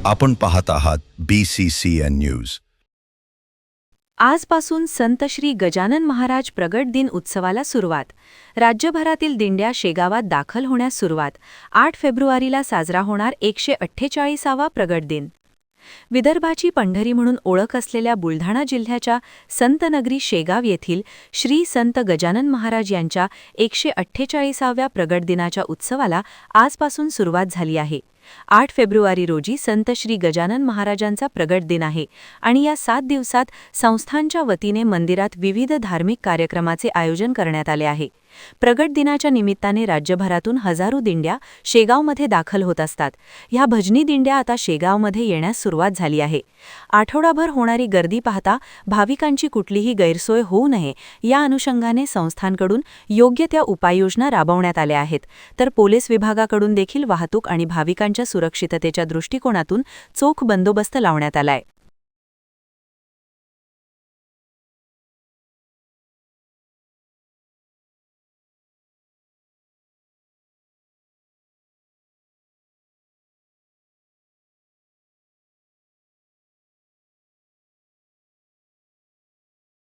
आपण पाहत आहात BCCN न्यूज. आजपासून संत श्री गजानन महाराज प्रगट दिन उत्सवाला सुरुवात. राज्यभरातील दिंड्या शेगावात दाखल होण्यास सुरुवात. 8 फेब्रुवारीला साजरा होणार 148वा प्रगट दिन. विदर्भाची पंढरी म्हणून ओळख असलेल्या बुलढाणा जिल्ह्याच्या संतनगरी शेगाव येथील श्री संत गजानन महाराज यांच्या 148व्या प्रगट दिनाच्या उत्सवाला आजपासून सुरुवात झाली आहे. 8 फेब्रुवारी रोजी संत श्री गजानन महाराजांचा प्रगट दिन आहे आणि या 7 दिवसात संस्थांच्या वतीने मंदिरात विविध धार्मिक कार्यक्रमाचे आयोजन करण्यात आले आहे. प्रगट दिनाच्या निमित्ताने राज्यभरातून हजारो दिंड्या शेगावमध्ये दाखल होत असतात. ह्या भजनी दिंड्या आता शेगावमध्ये येण्यास सुरुवात झाली आहे. आठवडाभर होणारी गर्दी पाहता भाविकांची कुठलीही गैरसोय होऊ नये या अनुषंगाने संस्थांकडून योग्य त्या उपाययोजना राबवण्यात आल्या आहेत. तर पोलीस विभागाकडून देखील वाहतूक आणि भाविकांच्या सुरक्षिततेच्या दृष्टिकोनातून चोख बंदोबस्त लावण्यात आलाय.